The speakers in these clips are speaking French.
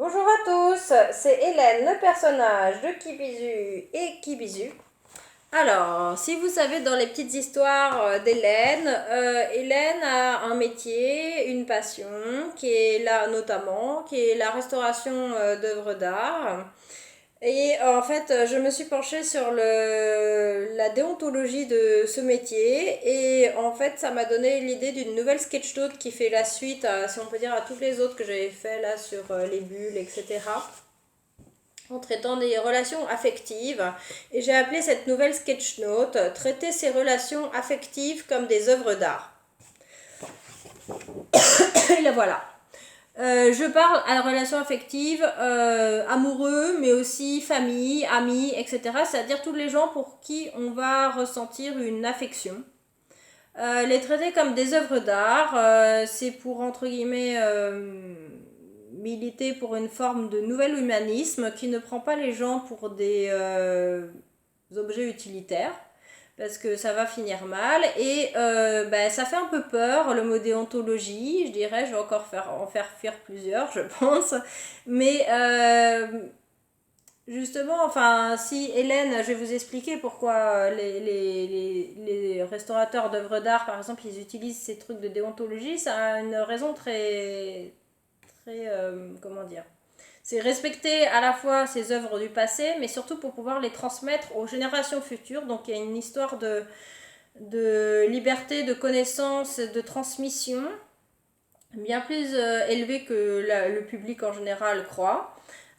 Bonjour à tous, c'est Hélène, le personnage de Kibizu et Kibizu. Alors, si vous savez dans les petites histoires d'Hélène, Hélène a un métier, une passion, qui est là notamment, qui est la restauration d'œuvres d'art. Et en fait, je me suis penchée sur la déontologie de ce métier et en fait, ça m'a donné l'idée d'une nouvelle sketch note qui fait la suite, si on peut dire, à toutes les autres que j'avais fait là sur les bulles, etc. En traitant des relations affectives. Et j'ai appelé cette nouvelle sketch note Traiter ces relations affectives comme des œuvres d'art. Et la voilà. Je parle à la relation affective, amoureux, mais aussi famille, amis, etc. C'est-à-dire tous les gens pour qui on va ressentir une affection. Les traiter comme des œuvres d'art, c'est pour, entre guillemets, militer pour une forme de nouvel humanisme qui ne prend pas les gens pour des objets utilitaires parce que ça va finir mal et ça fait un peu peur le mot déontologie, je dirais, je vais encore en faire fuir plusieurs je pense, mais justement, enfin, si Hélène, je vais vous expliquer pourquoi les restaurateurs d'œuvres d'art, par exemple, ils utilisent ces trucs de déontologie, ça a une raison très, comment dire, c'est respecter à la fois ces œuvres du passé, mais surtout pour pouvoir les transmettre aux générations futures. Donc il y a une histoire de liberté, de connaissance, de transmission, bien plus élevée que le public en général croit.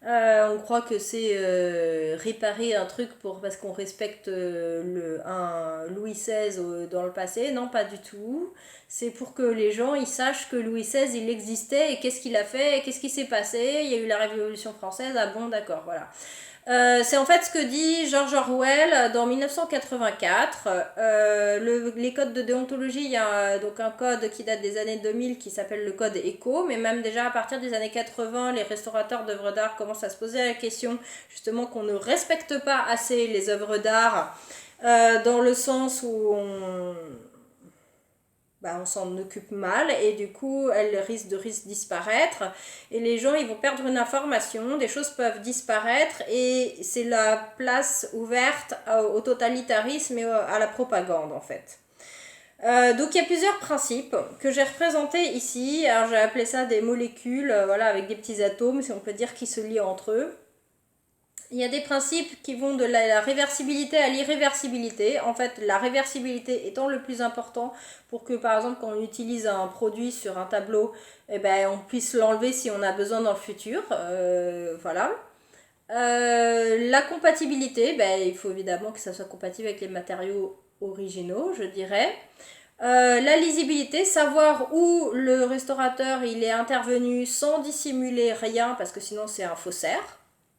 On croit que c'est réparer un truc parce qu'on respecte un Louis XVI dans le passé. Non, pas du tout. C'est pour que les gens ils sachent que Louis XVI il existait et qu'est-ce qu'il a fait et qu'est-ce qui s'est passé. Il y a eu la Révolution française. Ah bon, d'accord, voilà. C'est en fait ce que dit George Orwell dans 1984. Les codes de déontologie, il y a donc un code qui date des années 2000 qui s'appelle le code ECO, mais même déjà à partir des années 80, les restaurateurs d'œuvres d'art commencent à se poser la question justement qu'on ne respecte pas assez les œuvres d'art, dans le sens où on s'en occupe mal et du coup elles risquent de disparaître et les gens ils vont perdre une information, des choses peuvent disparaître et c'est la place ouverte au totalitarisme et à la propagande en fait. Donc il y a plusieurs principes que j'ai représentés ici. Alors j'ai appelé ça des molécules, voilà, avec des petits atomes si on peut dire qui se lient entre eux. Il y a des principes qui vont de la réversibilité à l'irréversibilité. En fait, la réversibilité étant le plus important pour que, par exemple, quand on utilise un produit sur un tableau, on puisse l'enlever si on a besoin dans le futur. Voilà. La compatibilité, il faut évidemment que ça soit compatible avec les matériaux originaux, je dirais. La lisibilité, savoir où le restaurateur il est intervenu sans dissimuler rien, parce que sinon c'est un faussaire.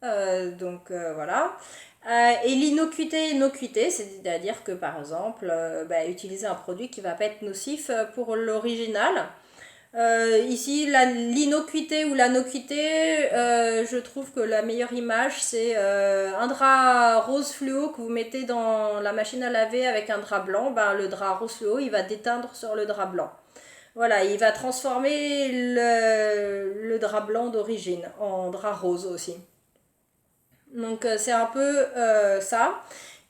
Voilà. Et l'innocuité, c'est-à-dire que par exemple, utiliser un produit qui va pas être nocif pour l'original. Ici, l'innocuité ou l'anocuité, je trouve que la meilleure image, c'est un drap rose fluo que vous mettez dans la machine à laver avec un drap blanc. Le drap rose fluo, il va déteindre sur le drap blanc. Voilà, il va transformer le drap blanc d'origine en drap rose aussi. Donc c'est un peu ça.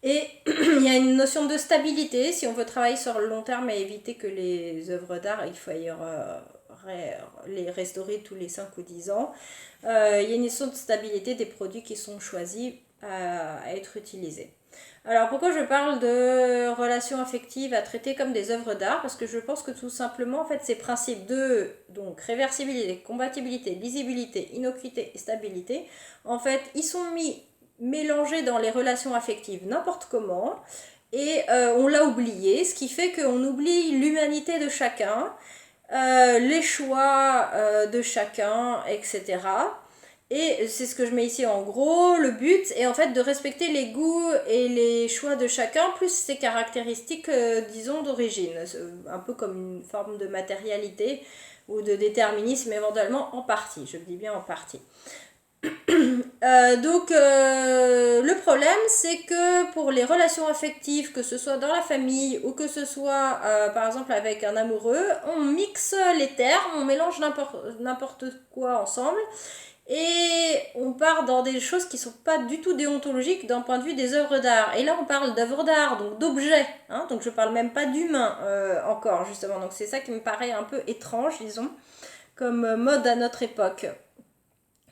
Et il y a une notion de stabilité, si on veut travailler sur le long terme et éviter que les œuvres d'art, il faut les restaurer tous les 5 ou 10 ans. Il y a une notion de stabilité des produits qui sont choisis à être utilisés. Alors pourquoi je parle de relations affectives à traiter comme des œuvres d'art? Parce que je pense que tout simplement, en fait, ces principes de donc réversibilité, compatibilité, lisibilité, innocuité et stabilité, en fait, ils sont mélangés dans les relations affectives n'importe comment et on l'a oublié, ce qui fait qu'on oublie l'humanité de chacun, les choix de chacun, etc. Et c'est ce que je mets ici en gros, le but est en fait de respecter les goûts et les choix de chacun, plus ses caractéristiques, disons, d'origine. Un peu comme une forme de matérialité ou de déterminisme éventuellement en partie, je le dis bien en partie. Le problème c'est que pour les relations affectives, que ce soit dans la famille ou que ce soit par exemple avec un amoureux, on mixe les termes, on mélange n'importe quoi ensemble Et on part dans des choses qui sont pas du tout déontologiques d'un point de vue des œuvres d'art. Et là, on parle d'œuvres d'art, donc d'objets, hein, donc je parle même pas d'humains encore, justement. Donc c'est ça qui me paraît un peu étrange, disons, comme mode à notre époque.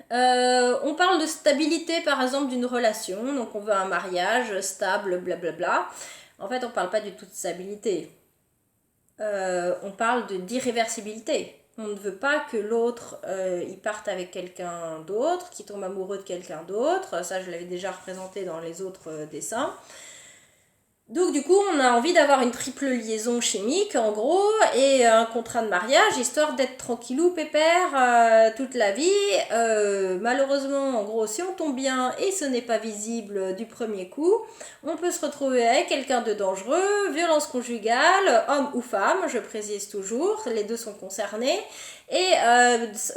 On parle de stabilité, par exemple, d'une relation, donc on veut un mariage stable, blablabla. En fait, on parle pas du tout de stabilité. On parle d'irréversibilité. On ne veut pas que l'autre il parte avec quelqu'un d'autre, qu'il tombe amoureux de quelqu'un d'autre. Ça, je l'avais déjà représenté dans les autres dessins. Donc du coup, on a envie d'avoir une triple liaison chimique, en gros, et un contrat de mariage, histoire d'être tranquillou, pépère, toute la vie. Malheureusement, en gros, si on tombe bien et ce n'est pas visible du premier coup, on peut se retrouver avec quelqu'un de dangereux, violence conjugale, homme ou femme, je précise toujours, les deux sont concernés. Et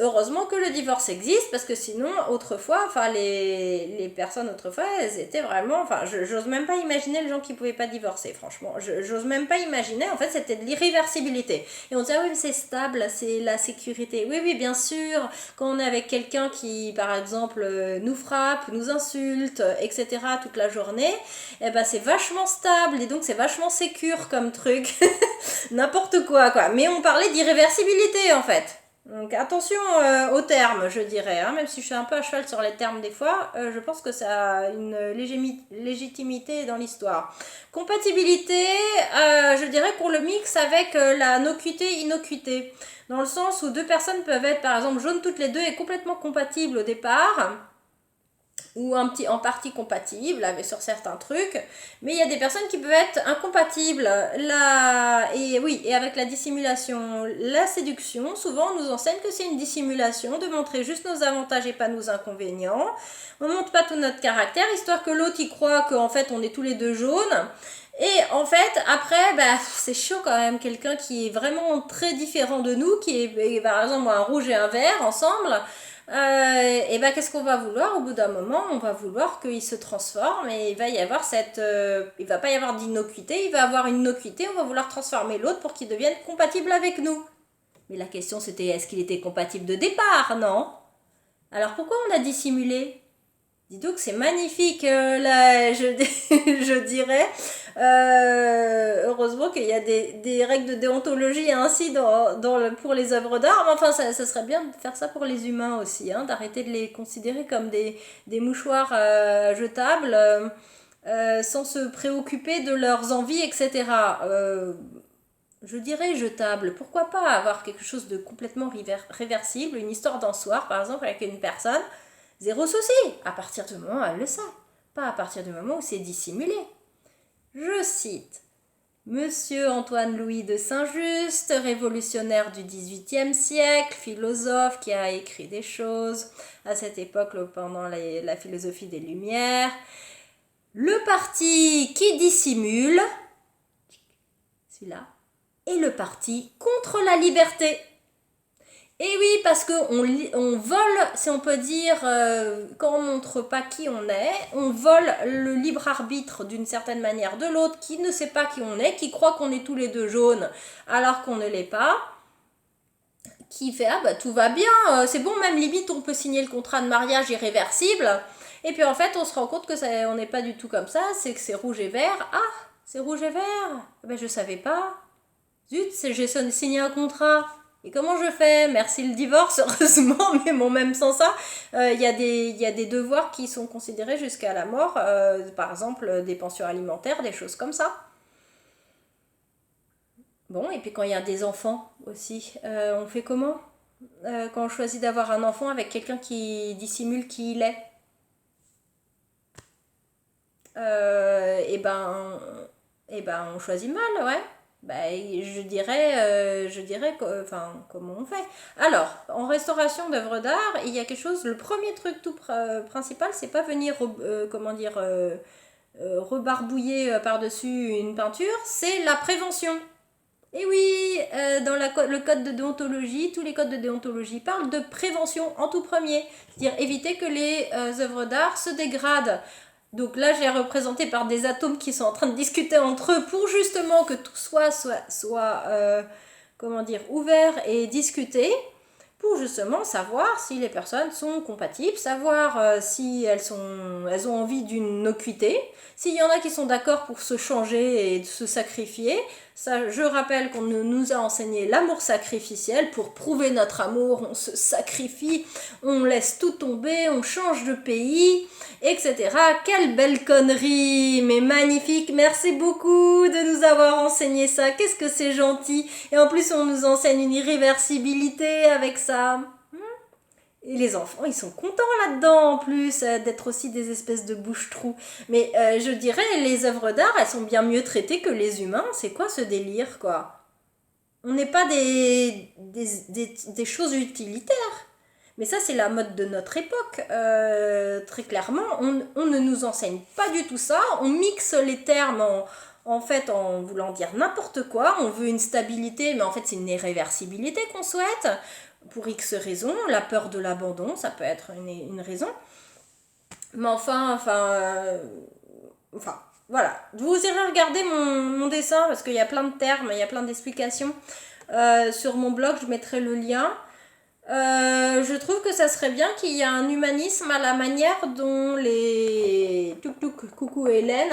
heureusement que le divorce existe, parce que sinon, autrefois, enfin les personnes autrefois, elles étaient vraiment, enfin j'ose même pas imaginer les gens qui pouvaient pas divorcer, franchement, j'ose même pas imaginer, en fait c'était de l'irréversibilité. Et on dit, ah oui mais c'est stable, c'est la sécurité. Oui oui bien sûr, quand on est avec quelqu'un qui par exemple nous frappe, nous insulte, etc. toute la journée, eh ben c'est vachement stable, et donc c'est vachement sécure comme truc, n'importe quoi. Mais on parlait d'irréversibilité en fait. Donc attention aux termes, je dirais, hein, même si je suis un peu à cheval sur les termes des fois, je pense que ça a une légitimité dans l'histoire. Compatibilité, je dirais qu'on le mixe avec la nocuité-innocuité, dans le sens où deux personnes peuvent être par exemple jaunes toutes les deux et complètement compatibles au départ, ou en partie compatibles sur certains trucs, mais il y a des personnes qui peuvent être incompatibles. Et avec la dissimulation, la séduction, souvent on nous enseigne que c'est une dissimulation, de montrer juste nos avantages et pas nos inconvénients. On ne montre pas tout notre caractère, histoire que l'autre y croit qu'en fait on est tous les deux jaunes. Et en fait, après, c'est chaud quand même, quelqu'un qui est vraiment très différent de nous, qui est par exemple un rouge et un vert ensemble. Et qu'est-ce qu'on va vouloir au bout d'un moment? On va vouloir qu'il se transforme, et il va y avoir il va pas y avoir d'innocuité, il va avoir une innocuité, on va vouloir transformer l'autre pour qu'il devienne compatible avec nous. Mais la question c'était, est-ce qu'il était compatible de départ? Non. Alors pourquoi on a dissimulé? Dis donc, c'est magnifique, là, je dirais. Heureusement qu'il y a des règles de déontologie ainsi pour les œuvres d'art. Mais enfin, ça serait bien de faire ça pour les humains aussi, hein, d'arrêter de les considérer comme des mouchoirs jetables sans se préoccuper de leurs envies, etc. Je dirais jetable. Pourquoi pas avoir quelque chose de complètement réversible, une histoire d'un soir, par exemple, avec une personne. Zéro souci, à partir du moment où elle le sait, pas à partir du moment où c'est dissimulé. Je cite Monsieur Antoine-Louis de Saint-Just, révolutionnaire du XVIIIe siècle, philosophe qui a écrit des choses à cette époque pendant la philosophie des Lumières. Le parti qui dissimule, celui-là, est le parti contre la liberté. Et oui, parce qu'on vole, si on peut dire, quand on montre pas qui on est, on vole le libre arbitre d'une certaine manière de l'autre, qui ne sait pas qui on est, qui croit qu'on est tous les deux jaunes alors qu'on ne l'est pas, qui fait tout va bien, c'est bon, même limite on peut signer le contrat de mariage irréversible, et puis en fait on se rend compte que on n'est pas du tout comme ça, c'est que c'est rouge et vert. Ah, c'est rouge et vert, je savais pas, zut, j'ai signé un contrat. Et comment je fais? Merci le divorce, heureusement, mais bon, même sans ça, il y a des devoirs qui sont considérés jusqu'à la mort, par exemple des pensions alimentaires, des choses comme ça. Bon, et puis quand il y a des enfants aussi, on fait comment? Quand on choisit d'avoir un enfant avec quelqu'un qui dissimule qui il est, on choisit mal, ouais. Je dirais comment on fait. Alors, en restauration d'œuvres d'art, il y a quelque chose, le premier truc tout principal, c'est pas venir, rebarbouiller par-dessus une peinture, c'est la prévention. Et oui, dans le code de déontologie, tous les codes de déontologie parlent de prévention en tout premier, c'est-à-dire éviter que les œuvres d'art se dégradent. Donc là, j'ai représenté par des atomes qui sont en train de discuter entre eux pour justement que tout soit ouvert et discuté. pour justement savoir si les personnes sont compatibles, savoir si elles ont envie d'une nocuité, s'il y en a qui sont d'accord pour se changer et se sacrifier. Ça, je rappelle qu'on nous a enseigné l'amour sacrificiel. Pour prouver notre amour, on se sacrifie, on laisse tout tomber, on change de pays, etc. Quelle belle connerie, mais magnifique. Merci beaucoup de nous avoir enseigné ça. Qu'est-ce que c'est gentil. Et en plus, on nous enseigne une irréversibilité avec ça. Et les enfants, ils sont contents là-dedans en plus, d'être aussi des espèces de bouche-trous. Mais je dirais, les œuvres d'art, elles sont bien mieux traitées que les humains. C'est quoi ce délire, quoi? On n'est pas des choses utilitaires. Mais ça, c'est la mode de notre époque. Très clairement, on ne nous enseigne pas du tout ça. On mixe les termes en fait, en voulant dire n'importe quoi. On veut une stabilité, mais en fait, c'est une irréversibilité qu'on souhaite. Pour X raisons. La peur de l'abandon, ça peut être une raison. Mais enfin, voilà. Vous irez regarder mon dessin, parce qu'il y a plein de termes, il y a plein d'explications. Sur mon blog, je mettrai le lien. Je trouve que ça serait bien qu'il y ait un humanisme à la manière dont les coucou Hélène,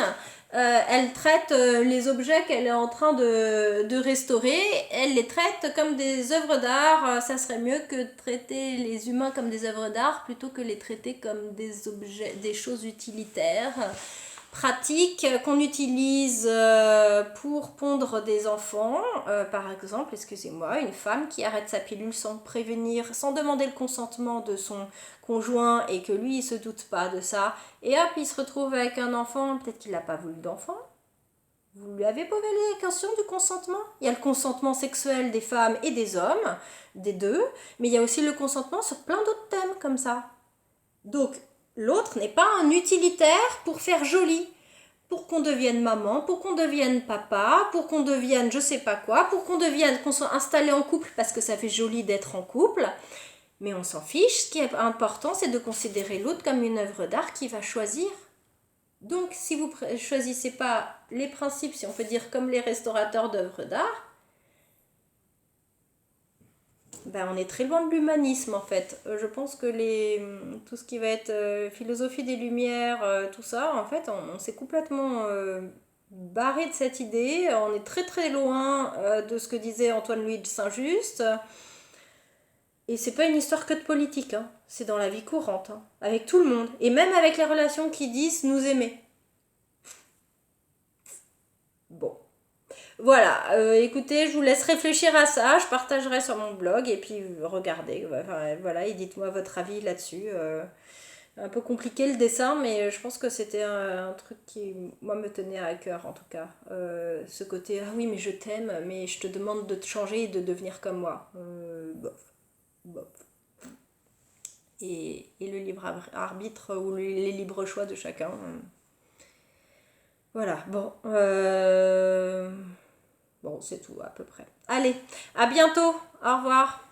elle traite les objets qu'elle est en train de restaurer, elle les traite comme des œuvres d'art. Ça serait mieux que de traiter les humains comme des œuvres d'art plutôt que les traiter comme des objets, des choses utilitaires, pratiques qu'on utilise pour pondre des enfants. Par exemple, excusez-moi, une femme qui arrête sa pilule sans prévenir, sans demander le consentement de son conjoint et que lui il se doute pas de ça, et hop il se retrouve avec un enfant, peut-être qu'il n'a pas voulu d'enfant. Vous lui avez posé la question du consentement? Il y a le consentement sexuel des femmes et des hommes, des deux, mais il y a aussi le consentement sur plein d'autres thèmes comme ça. Donc l'autre n'est pas un utilitaire pour faire joli, pour qu'on devienne maman, pour qu'on devienne papa, pour qu'on devienne je sais pas quoi, pour qu'on soit installé en couple parce que ça fait joli d'être en couple. Mais on s'en fiche, ce qui est important, c'est de considérer l'autre comme une œuvre d'art qui va choisir. Donc, si vous ne choisissez pas les principes, si on peut dire comme les restaurateurs d'œuvres d'art, ben on est très loin de l'humanisme en fait. Je pense que tout ce qui va être philosophie des Lumières, tout ça, en fait, on s'est complètement barré de cette idée. On est très très loin de ce que disait Antoine-Louis de Saint-Just. Et c'est pas une histoire que de politique, hein. C'est dans la vie courante, hein. Avec tout le monde. Et même avec les relations qui disent nous aimer. Bon. Voilà, écoutez, je vous laisse réfléchir à ça, je partagerai sur mon blog et puis regardez, voilà, et dites-moi votre avis là-dessus. Un peu compliqué le dessin, mais je pense que c'était un truc qui, moi, me tenait à cœur en tout cas. Ce côté, ah oui, mais je t'aime, mais je te demande de te changer et de devenir comme moi. Bof. Bof. Et le libre arbitre ou les libres choix de chacun. Voilà, bon. Bon, c'est tout à peu près. Allez, à bientôt. Au revoir.